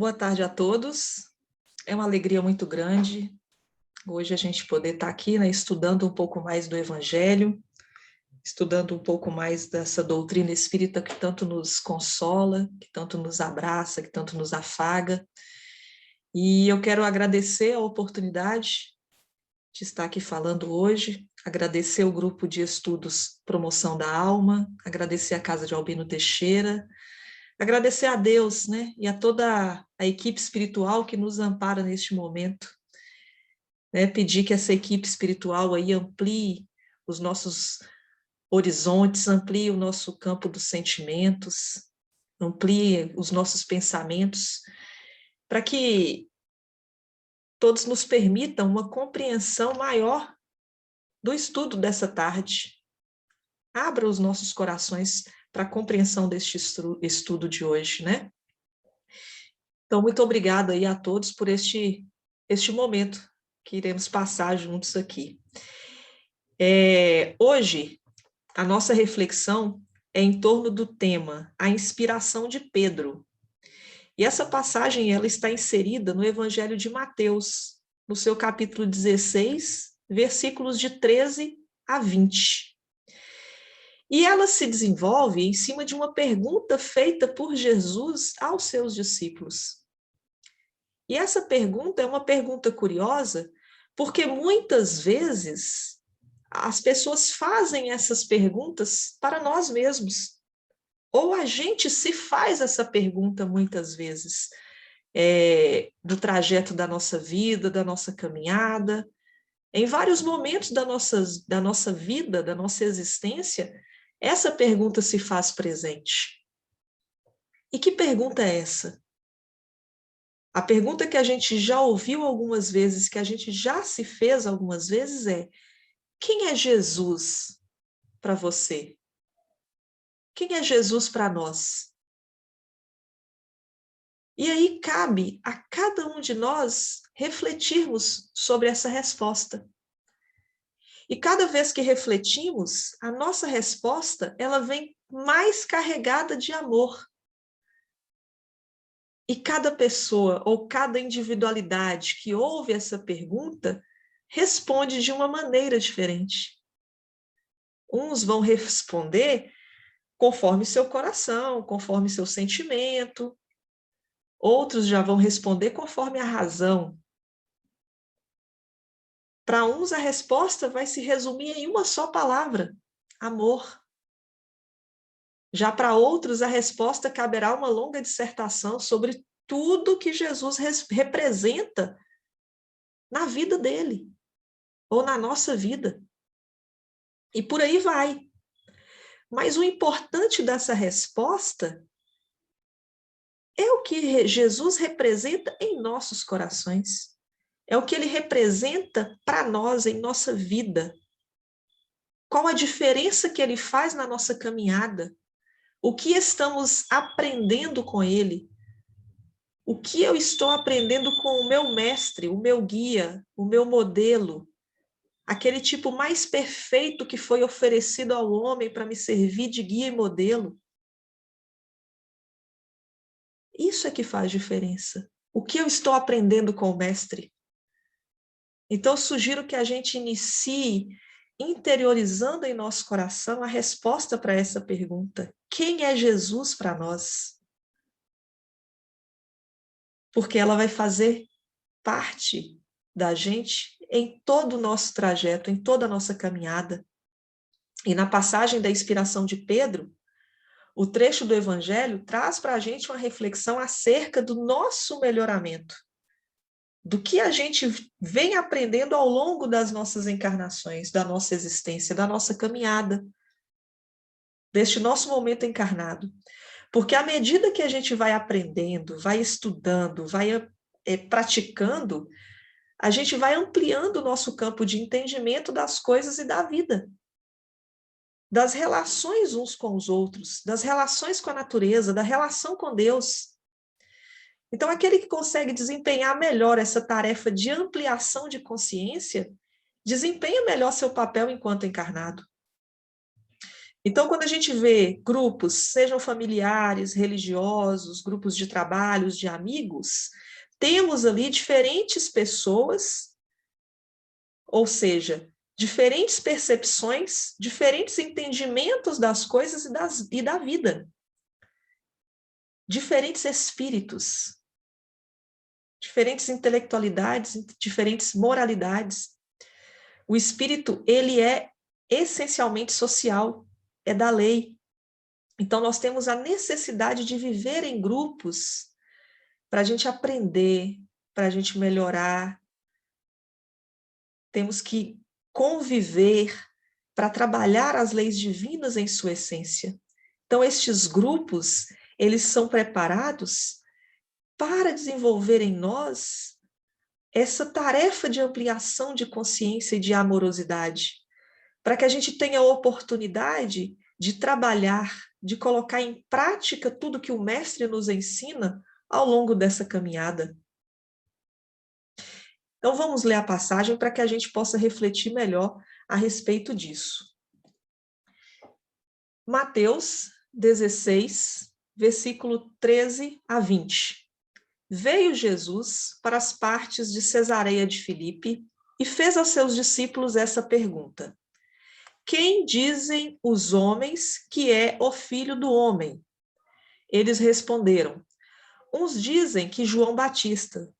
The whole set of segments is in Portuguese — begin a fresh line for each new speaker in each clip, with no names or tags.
Boa tarde a todos. É uma alegria muito grande hoje a gente poder estar aqui, estudando um pouco mais do Evangelho, estudando um pouco mais dessa doutrina espírita que tanto nos consola, que tanto nos abraça, que tanto nos afaga. E eu quero agradecer a oportunidade de estar aqui falando hoje, agradecer o grupo de estudos Promoção da Alma, agradecer a Casa de Albino Teixeira, agradecer a Deus, e a toda a equipe espiritual que nos ampara neste momento, pedir que essa equipe espiritual aí amplie os nossos horizontes, amplie o nosso campo dos sentimentos, amplie os nossos pensamentos, para que todos nos permitam uma compreensão maior do estudo dessa tarde. Abra os nossos corações para a compreensão deste estudo de hoje, Então, muito obrigada aí a todos por este momento que iremos passar juntos aqui. Hoje, a nossa reflexão é em torno do tema A Inspiração de Pedro. E essa passagem ela está inserida no Evangelho de Mateus, no seu capítulo 16, versículos de 13 a 20. E ela se desenvolve em cima de uma pergunta feita por Jesus aos seus discípulos. E essa pergunta é uma pergunta curiosa, porque muitas vezes as pessoas fazem essas perguntas para nós mesmos. Ou a gente se faz essa pergunta muitas vezes, do trajeto da nossa vida, da nossa caminhada. Em vários momentos da nossa vida, da nossa existência, essa pergunta se faz presente. E que pergunta é essa? A pergunta que a gente já ouviu algumas vezes, que a gente já se fez algumas vezes é: quem é Jesus para você? Quem é Jesus para nós? E aí cabe a cada um de nós refletirmos sobre essa resposta. E cada vez que refletimos, a nossa resposta, ela vem mais carregada de amor. E cada pessoa ou cada individualidade que ouve essa pergunta responde de uma maneira diferente. Uns vão responder conforme seu coração, conforme seu sentimento. Outros já vão responder conforme a razão. Para uns, a resposta vai se resumir em uma só palavra: amor. Já para outros, a resposta caberá uma longa dissertação sobre tudo que Jesus representa na vida dele, ou na nossa vida. E por aí vai. Mas o importante dessa resposta é o que Jesus representa em nossos corações. É o que ele representa para nós em nossa vida. Qual a diferença que ele faz na nossa caminhada? O que estamos aprendendo com ele? O que eu estou aprendendo com o meu mestre, o meu guia, o meu modelo? Aquele tipo mais perfeito que foi oferecido ao homem para me servir de guia e modelo? Isso é que faz diferença. O que eu estou aprendendo com o mestre? Então, sugiro que a gente inicie interiorizando em nosso coração a resposta para essa pergunta: quem é Jesus para nós? Porque ela vai fazer parte da gente em todo o nosso trajeto, em toda a nossa caminhada. E na passagem da inspiração de Pedro, o trecho do Evangelho traz para a gente uma reflexão acerca do nosso melhoramento, do que a gente vem aprendendo ao longo das nossas encarnações, da nossa existência, da nossa caminhada, deste nosso momento encarnado. Porque à medida que a gente vai aprendendo, vai estudando, vai praticando, a gente vai ampliando o nosso campo de entendimento das coisas e da vida, das relações uns com os outros, das relações com a natureza, da relação com Deus. Então, aquele que consegue desempenhar melhor essa tarefa de ampliação de consciência, desempenha melhor seu papel enquanto encarnado. Então, quando a gente vê grupos, sejam familiares, religiosos, grupos de trabalhos, de amigos, temos ali diferentes pessoas, ou seja, diferentes percepções, diferentes entendimentos das coisas e da vida, diferentes espíritos, diferentes intelectualidades, diferentes moralidades. O espírito, ele é essencialmente social, é da lei. Então, nós temos a necessidade de viver em grupos para a gente aprender, para a gente melhorar. Temos que conviver para trabalhar as leis divinas em sua essência. Então, estes grupos, eles são preparados para desenvolver em nós essa tarefa de ampliação de consciência e de amorosidade, para que a gente tenha a oportunidade de trabalhar, de colocar em prática tudo que o mestre nos ensina ao longo dessa caminhada. Então, vamos ler a passagem para que a gente possa refletir melhor a respeito disso. Mateus 16, versículo 13 a 20. Veio Jesus para as partes de Cesareia de Filipe e fez aos seus discípulos essa pergunta: quem dizem os homens que é o Filho do Homem? Eles responderam: uns dizem que João Batista,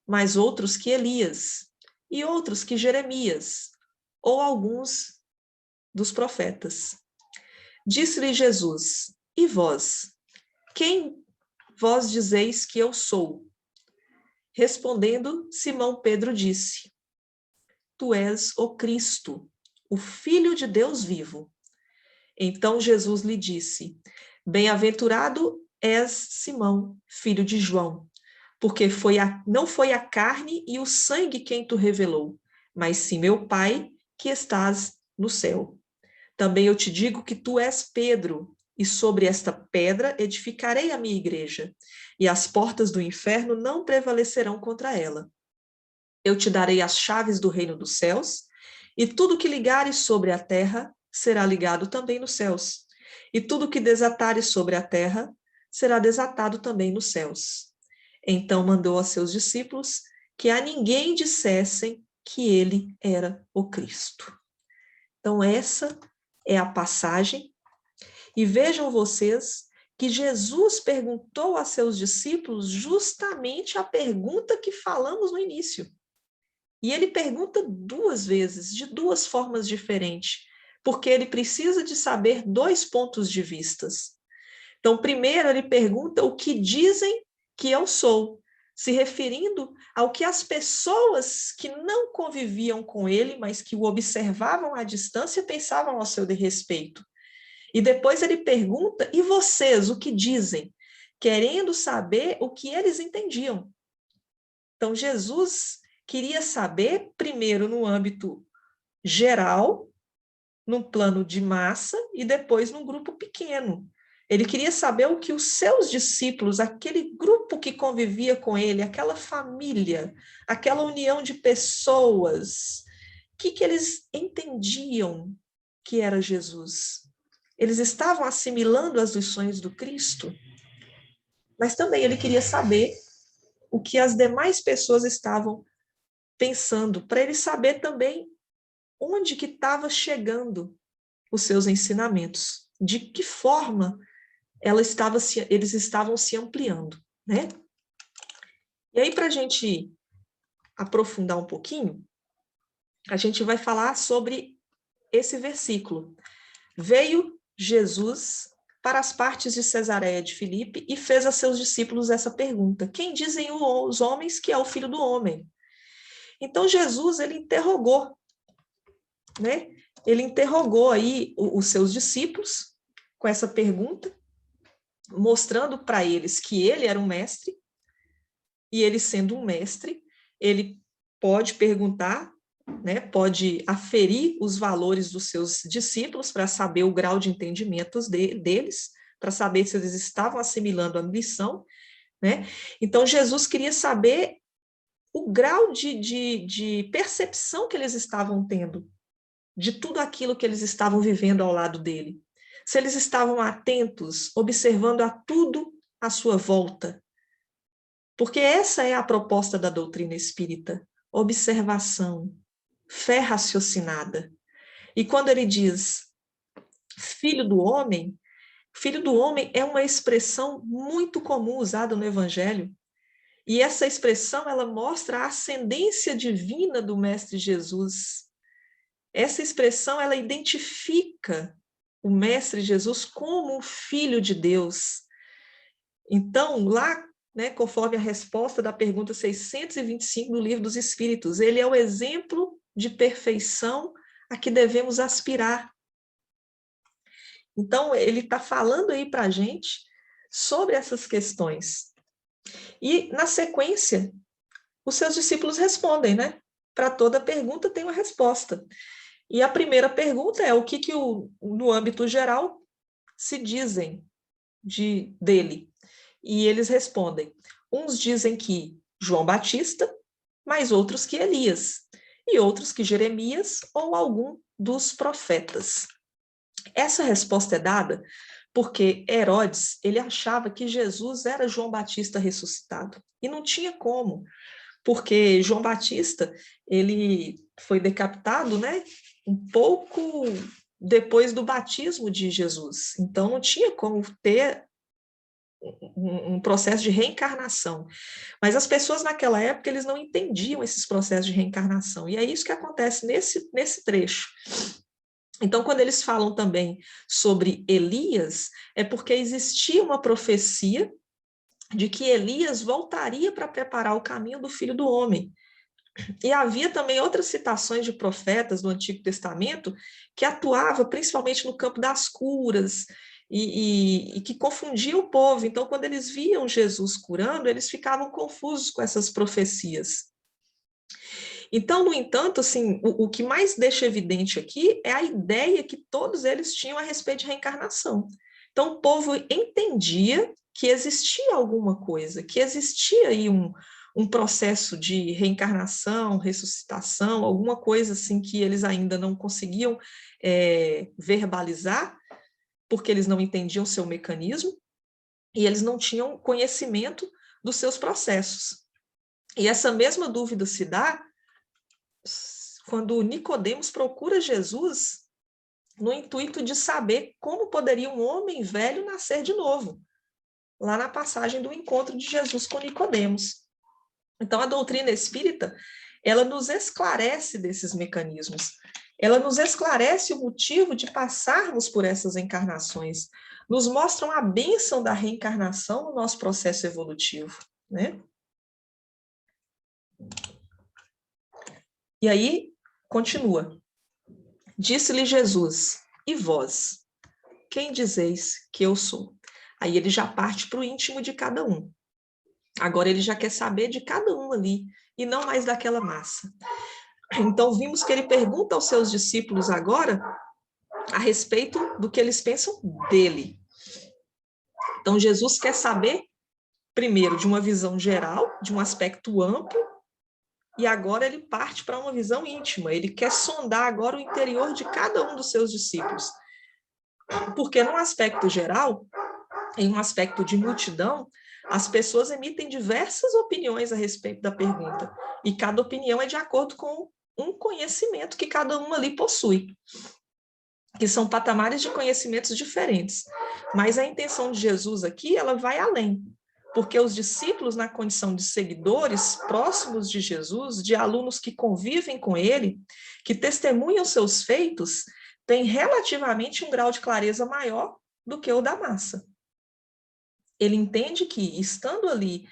mas outros que Elias, e outros que Jeremias, ou alguns dos profetas. Disse-lhe Jesus: e vós? Quem vós dizeis que eu sou? Respondendo, Simão Pedro disse: tu és o Cristo, o Filho de Deus vivo. Então Jesus lhe disse: bem-aventurado és Simão, filho de João, porque não foi a carne e o sangue quem tu revelou, mas sim meu Pai que estás no céu. Também eu te digo que tu és Pedro, e sobre esta pedra edificarei a minha igreja, e as portas do inferno não prevalecerão contra ela. Eu te darei as chaves do reino dos céus, e tudo que ligares sobre a terra será ligado também nos céus, e tudo que desatares sobre a terra será desatado também nos céus. Então mandou aos seus discípulos que a ninguém dissessem que ele era o Cristo. Então essa é a passagem, e vejam vocês que Jesus perguntou a seus discípulos justamente a pergunta que falamos no início. E ele pergunta duas vezes, de duas formas diferentes, porque ele precisa de saber dois pontos de vistas. Então, primeiro ele pergunta o que dizem que eu sou, se referindo ao que as pessoas que não conviviam com ele, mas que o observavam à distância, pensavam ao seu respeito. E depois ele pergunta, e vocês, o que dizem? Querendo saber o que eles entendiam. Então, Jesus queria saber, primeiro, no âmbito geral, num plano de massa, e depois num grupo pequeno. Ele queria saber o que os seus discípulos, aquele grupo que convivia com ele, aquela família, aquela união de pessoas, o que eles entendiam que era Jesus. Eles estavam assimilando as lições do Cristo, mas também ele queria saber o que as demais pessoas estavam pensando, para ele saber também onde que estava chegando os seus ensinamentos, de que forma eles estavam se ampliando, né? E aí, para a gente aprofundar um pouquinho, a gente vai falar sobre esse versículo. Veio Jesus para as partes de Cesareia de Filipe e fez a seus discípulos essa pergunta: quem dizem os homens que é o Filho do Homem? Então Jesus, ele interrogou, né? Ele interrogou aí os seus discípulos com essa pergunta, mostrando para eles que ele era um mestre, e ele sendo um mestre, ele pode perguntar, né, pode aferir os valores dos seus discípulos para saber o grau de entendimento deles, para saber se eles estavam assimilando a lição, né? Então, Jesus queria saber o grau de percepção que eles estavam tendo de tudo aquilo que eles estavam vivendo ao lado dele. se eles estavam atentos, observando a tudo à sua volta. Porque essa é a proposta da doutrina espírita, observação, fé raciocinada. E quando ele diz filho do homem é uma expressão muito comum usada no Evangelho. E essa expressão, ela mostra a ascendência divina do Mestre Jesus. Essa expressão, ela identifica o Mestre Jesus como um filho de Deus. Então, lá, né, conforme a resposta da pergunta 625 do Livro dos Espíritos, ele é o exemplo de perfeição a que devemos aspirar. Então, ele está falando aí para a gente sobre essas questões. E, na sequência, os seus discípulos respondem, né? Para toda pergunta tem uma resposta. E a primeira pergunta é o que no âmbito geral, se dizem dele. E eles respondem. Uns dizem que João Batista, mas outros que Elias, e outros que Jeremias ou algum dos profetas. Essa resposta é dada porque Herodes, ele achava que Jesus era João Batista ressuscitado. E não tinha como, porque João Batista, ele foi decapitado, né, um pouco depois do batismo de Jesus. Então, não tinha como ter um processo de reencarnação. Mas as pessoas naquela época, eles não entendiam esses processos de reencarnação. E é isso que acontece nesse trecho. Então, quando eles falam também sobre Elias, é porque existia uma profecia de que Elias voltaria para preparar o caminho do Filho do Homem. E havia também outras citações de profetas do Antigo Testamento que atuavam principalmente no campo das curas e que confundiam o povo. Então, quando eles viam Jesus curando, eles ficavam confusos com essas profecias. Então, no entanto, assim, o que mais deixa evidente aqui é a ideia que todos eles tinham a respeito de reencarnação. Então, o povo entendia que existia alguma coisa, que existia aí um processo de reencarnação, ressuscitação, alguma coisa assim que eles ainda não conseguiam verbalizar, porque eles não entendiam o seu mecanismo e eles não tinham conhecimento dos seus processos. E essa mesma dúvida se dá quando Nicodemos procura Jesus no intuito de saber como poderia um homem velho nascer de novo, lá na passagem do encontro de Jesus com Nicodemos. Então, a doutrina espírita, ela nos esclarece desses mecanismos, ela nos esclarece o motivo de passarmos por essas encarnações, nos mostram a bênção da reencarnação no nosso processo evolutivo, né? E aí, continua. Disse-lhe Jesus, e vós, quem dizeis que eu sou? Aí ele já parte para o íntimo de cada um. Agora ele já quer saber de cada um ali, e não mais daquela massa. Então vimos que ele pergunta aos seus discípulos agora a respeito do que eles pensam dele. Então Jesus quer saber, primeiro, de uma visão geral, de um aspecto amplo, e agora ele parte para uma visão íntima. Ele quer sondar agora o interior de cada um dos seus discípulos. Porque num aspecto geral, em um aspecto de multidão, as pessoas emitem diversas opiniões a respeito da pergunta, e cada opinião é de acordo com um conhecimento que cada um ali possui, que são patamares de conhecimentos diferentes. Mas a intenção de Jesus aqui, ela vai além, porque os discípulos, na condição de seguidores próximos de Jesus, de alunos que convivem com ele, que testemunham seus feitos, têm relativamente um grau de clareza maior do que o da massa. Ele entende que, estando ali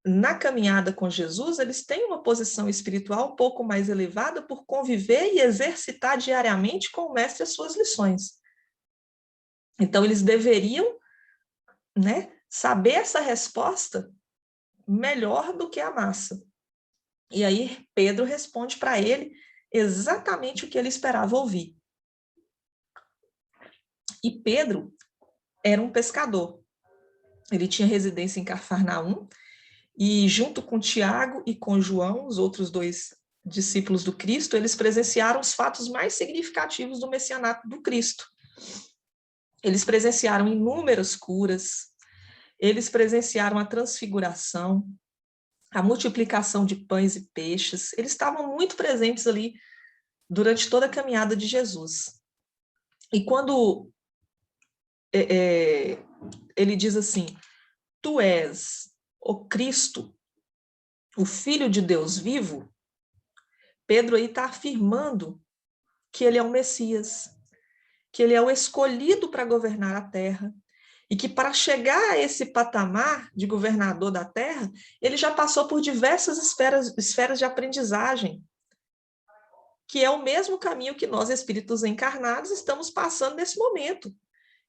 na caminhada com Jesus, eles têm uma posição espiritual um pouco mais elevada por conviver e exercitar diariamente com o mestre as suas lições. Então, eles deveriam, né, saber essa resposta melhor do que a massa. E aí, Pedro responde para ele exatamente o que ele esperava ouvir. E Pedro era um pescador. Ele tinha residência em Cafarnaum, e junto com Tiago e com João, os outros dois discípulos do Cristo, eles presenciaram os fatos mais significativos do messianato do Cristo. Eles presenciaram inúmeras curas, eles presenciaram a transfiguração, a multiplicação de pães e peixes. Eles estavam muito presentes ali durante toda a caminhada de Jesus. E quando ele diz assim, tu és o Cristo, o Filho de Deus vivo, Pedro aí está afirmando que ele é o Messias, que ele é o escolhido para governar a terra, e que para chegar a esse patamar de governador da terra, ele já passou por diversas esferas de aprendizagem, que é o mesmo caminho que nós, espíritos encarnados, estamos passando nesse momento,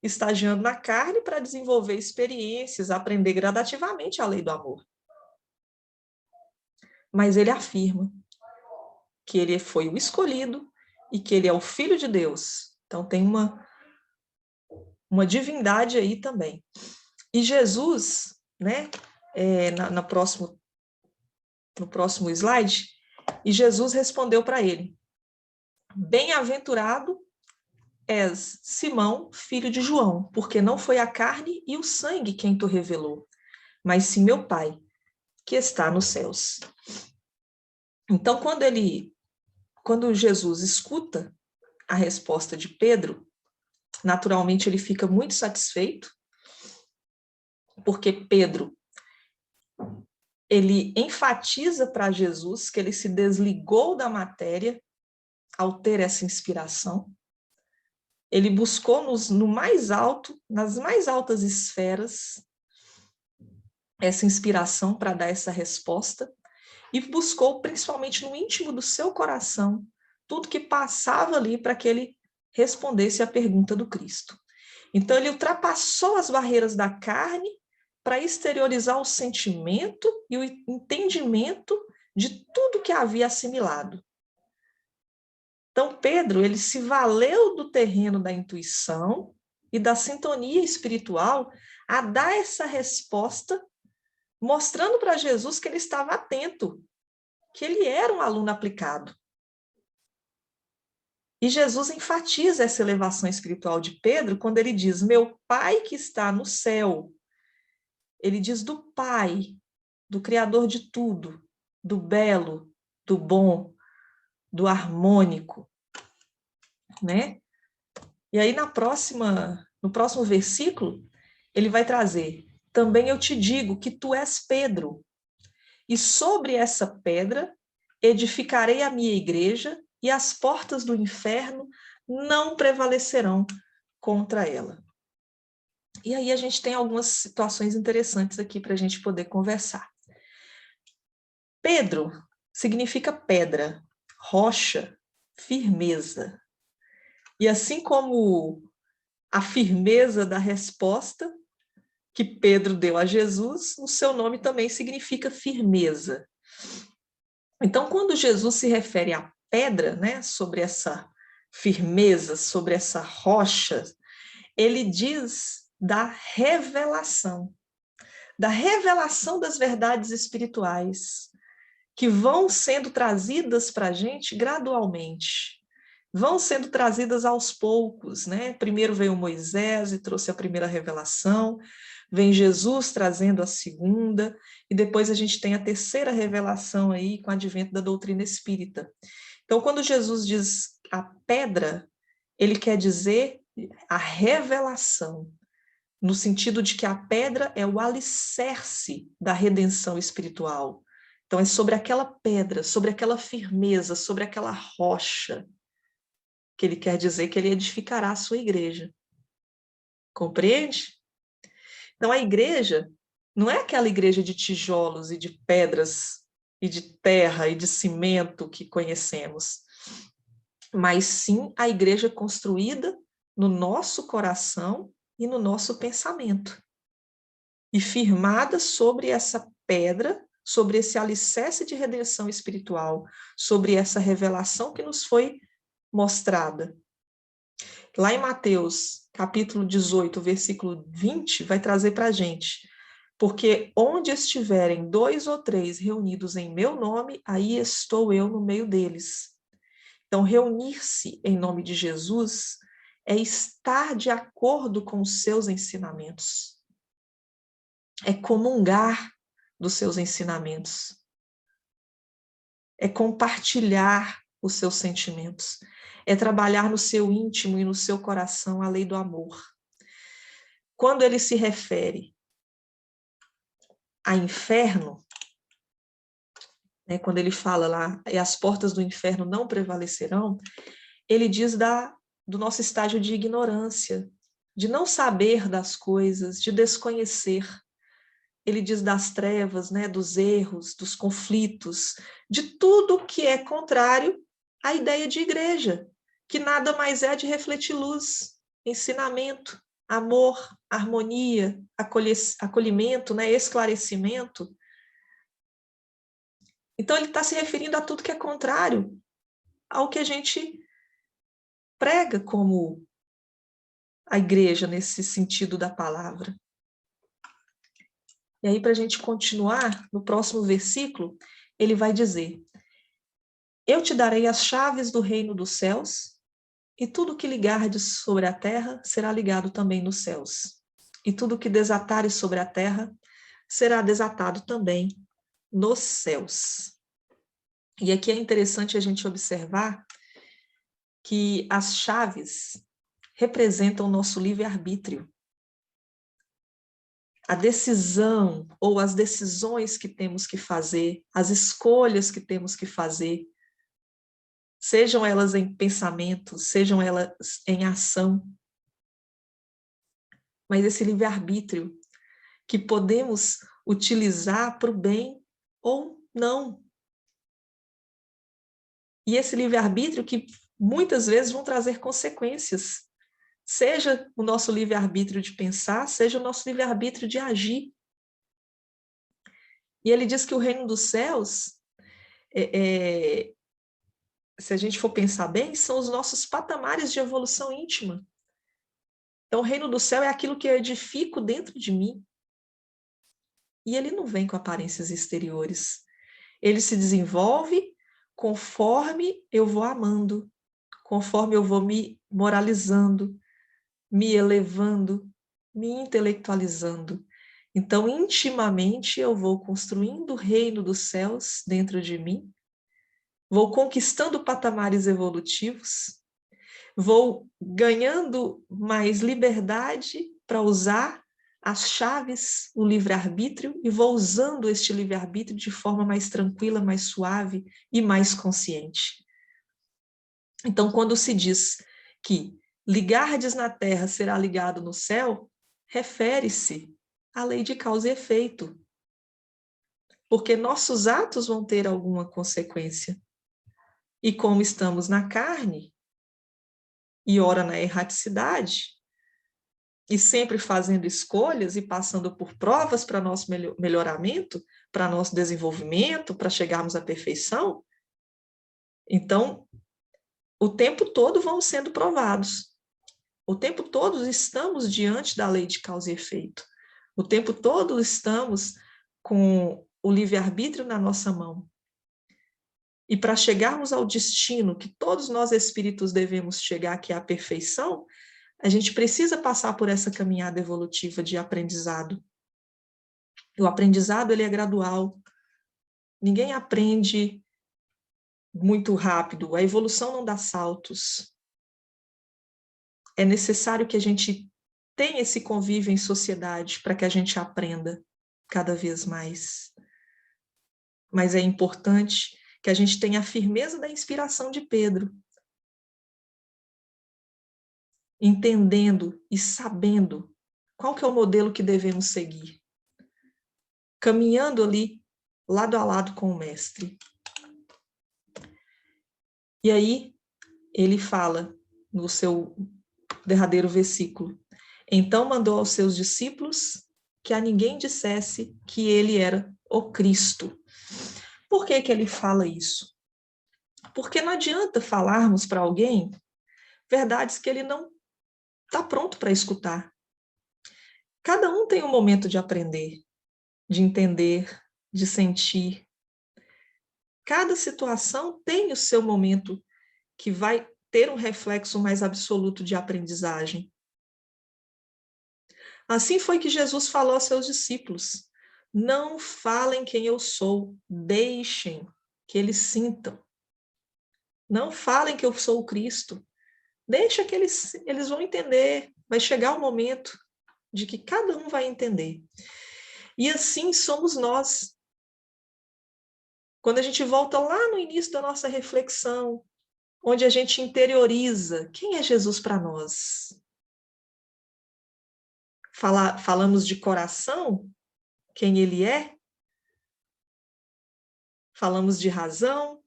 estagiando na carne para desenvolver experiências, aprender gradativamente a lei do amor. Mas ele afirma que ele foi o escolhido e que ele é o Filho de Deus. Então tem uma divindade aí também. E Jesus, né, no próximo slide, e Jesus respondeu para ele, bem-aventurado és Simão, filho de João, porque não foi a carne e o sangue quem tu revelou, mas sim meu Pai, que está nos céus. Então, quando Jesus escuta a resposta de Pedro, naturalmente ele fica muito satisfeito, porque Pedro, ele enfatiza para Jesus que ele se desligou da matéria ao ter essa inspiração. Ele buscou no mais alto, nas mais altas esferas, essa inspiração para dar essa resposta, e buscou principalmente no íntimo do seu coração tudo que passava ali para que ele respondesse à pergunta do Cristo. Então ele ultrapassou as barreiras da carne para exteriorizar o sentimento e o entendimento de tudo que havia assimilado. Então Pedro, ele se valeu do terreno da intuição e da sintonia espiritual a dar essa resposta, mostrando para Jesus que ele estava atento, que ele era um aluno aplicado. E Jesus enfatiza essa elevação espiritual de Pedro quando ele diz, meu Pai que está no céu. Ele diz do Pai, do Criador de tudo, do belo, do bom, do harmônico, né? E aí no próximo versículo, ele vai trazer, também eu te digo que tu és Pedro, e sobre essa pedra edificarei a minha igreja, e as portas do inferno não prevalecerão contra ela. E aí a gente tem algumas situações interessantes aqui para a gente poder conversar. Pedro significa pedra, rocha, firmeza. E assim como a firmeza da resposta que Pedro deu a Jesus, o seu nome também significa firmeza. Então, quando Jesus se refere à pedra, né, sobre essa firmeza, sobre essa rocha, ele diz da revelação das verdades espirituais, que vão sendo trazidas para a gente gradualmente, vão sendo trazidas aos poucos, né? Primeiro veio Moisés e trouxe a primeira revelação, vem Jesus trazendo a segunda, e depois a gente tem a terceira revelação aí com o advento da doutrina espírita. Então, quando Jesus diz a pedra, ele quer dizer a revelação, no sentido de que a pedra é o alicerce da redenção espiritual. Então, é sobre aquela pedra, sobre aquela firmeza, sobre aquela rocha, que ele quer dizer que ele edificará a sua igreja. Compreende? Então, a igreja não é aquela igreja de tijolos e de pedras e de terra e de cimento que conhecemos, mas sim a igreja construída no nosso coração e no nosso pensamento, e firmada sobre essa pedra, sobre esse alicerce de redenção espiritual, sobre essa revelação que nos foi mostrada. Lá em Mateus, capítulo 18, versículo 20, vai trazer para a gente, porque onde estiverem 2 ou 3 reunidos em meu nome, aí estou eu no meio deles. Então, reunir-se em nome de Jesus é estar de acordo com os seus ensinamentos, é comungar dos seus ensinamentos, é compartilhar os seus sentimentos, é trabalhar no seu íntimo e no seu coração a lei do amor. Quando ele se refere a inferno, né, quando ele fala lá, e as portas do inferno não prevalecerão, ele diz do nosso estágio de ignorância, de não saber das coisas, de desconhecer. Ele diz das trevas, né, dos erros, dos conflitos, de tudo que é contrário à ideia de igreja, que nada mais é de refletir luz, ensinamento, amor, harmonia, acolhimento, né, esclarecimento. Então ele está se referindo a tudo que é contrário ao que a gente prega como a igreja nesse sentido da palavra. E aí, para a gente continuar, no próximo versículo, ele vai dizer: eu te darei as chaves do reino dos céus, e tudo que ligardes sobre a terra será ligado também nos céus. E tudo que desatares sobre a terra será desatado também nos céus. E aqui é interessante a gente observar que as chaves representam o nosso livre-arbítrio. A decisão ou as decisões que temos que fazer, as escolhas que temos que fazer, sejam elas em pensamento, sejam elas em ação, mas esse livre-arbítrio que podemos utilizar para o bem ou não. E esse livre-arbítrio que muitas vezes vão trazer consequências, seja o nosso livre-arbítrio de pensar, seja o nosso livre-arbítrio de agir. E ele diz que o reino dos céus, se a gente for pensar bem, são os nossos patamares de evolução íntima. Então, o reino do céu é aquilo que eu edifico dentro de mim. E ele não vem com aparências exteriores. Ele se desenvolve conforme eu vou amando, conforme eu vou me moralizando, me elevando, me intelectualizando. Então, intimamente, eu vou construindo o reino dos céus dentro de mim, vou conquistando patamares evolutivos, vou ganhando mais liberdade para usar as chaves, o livre-arbítrio, e vou usando este livre-arbítrio de forma mais tranquila, mais suave e mais consciente. Então, quando se diz que ligardes na terra será ligado no céu, refere-se à lei de causa e efeito. Porque nossos atos vão ter alguma consequência. E como estamos na carne, e ora na erraticidade, e sempre fazendo escolhas e passando por provas para nosso melhoramento, para nosso desenvolvimento, para chegarmos à perfeição, então, o tempo todo vamos sendo provados. O tempo todo estamos diante da lei de causa e efeito. O tempo todo estamos com o livre-arbítrio na nossa mão. E para chegarmos ao destino que todos nós espíritos devemos chegar, que é a perfeição, a gente precisa passar por essa caminhada evolutiva de aprendizado. O aprendizado, ele é gradual. Ninguém aprende muito rápido. A evolução não dá saltos. É necessário que a gente tenha esse convívio em sociedade para que a gente aprenda cada vez mais. Mas é importante que a gente tenha a firmeza da inspiração de Pedro, entendendo e sabendo qual que é o modelo que devemos seguir, caminhando ali lado a lado com o mestre. E aí ele fala no seu derradeiro versículo: então mandou aos seus discípulos que a ninguém dissesse que ele era o Cristo. Por que que ele fala isso? Porque não adianta falarmos para alguém verdades que ele não está pronto para escutar. Cada um tem um momento de aprender, de entender, de sentir. Cada situação tem o seu momento que vai ter um reflexo mais absoluto de aprendizagem. Assim foi que Jesus falou aos seus discípulos: não falem quem eu sou, deixem que eles sintam. Não falem que eu sou o Cristo. Deixa que eles vão entender. Vai chegar o momento de que cada um vai entender. E assim somos nós. Quando a gente volta lá no início da nossa reflexão, onde a gente interioriza quem é Jesus para nós. Falamos de coração, quem ele é. Falamos de razão.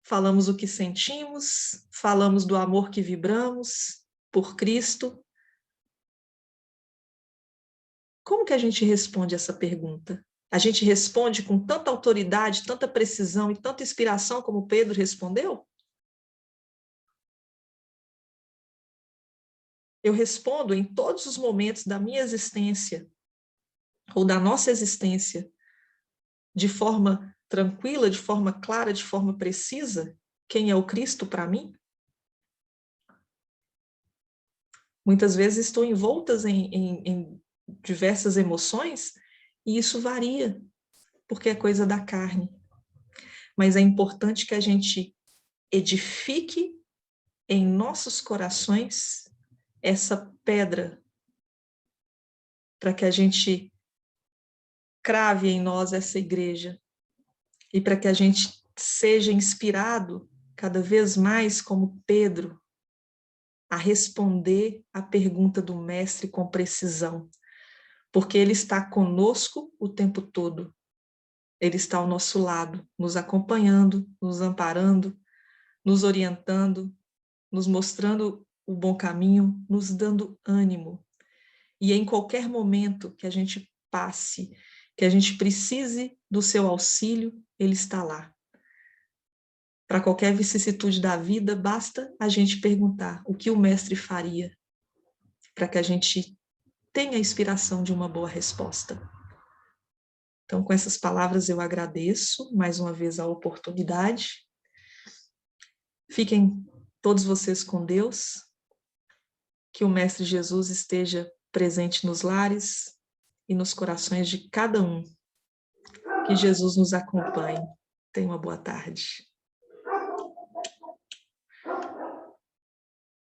Falamos o que sentimos. Falamos do amor que vibramos por Cristo. Como que a gente responde essa pergunta? A gente responde com tanta autoridade, tanta precisão e tanta inspiração como Pedro respondeu? Eu respondo em todos os momentos da minha existência ou da nossa existência de forma tranquila, de forma clara, de forma precisa, quem é o Cristo para mim? Muitas vezes estou envoltas em diversas emoções e isso varia, porque é coisa da carne. Mas é importante que a gente edifique em nossos corações essa pedra, para que a gente crave em nós essa igreja e para que a gente seja inspirado cada vez mais como Pedro a responder a pergunta do mestre com precisão, porque ele está conosco o tempo todo. Ele está ao nosso lado, nos acompanhando, nos amparando, nos orientando, nos mostrando o bom caminho, nos dando ânimo. E em qualquer momento que a gente passe, que a gente precise do seu auxílio, ele está lá. Para qualquer vicissitude da vida, basta a gente perguntar o que o mestre faria, para que a gente tenha a inspiração de uma boa resposta. Então, com essas palavras, eu agradeço mais uma vez a oportunidade. Fiquem todos vocês com Deus, que o Mestre Jesus esteja presente nos lares e nos corações de cada um. Que Jesus nos acompanhe. Tenha uma boa tarde.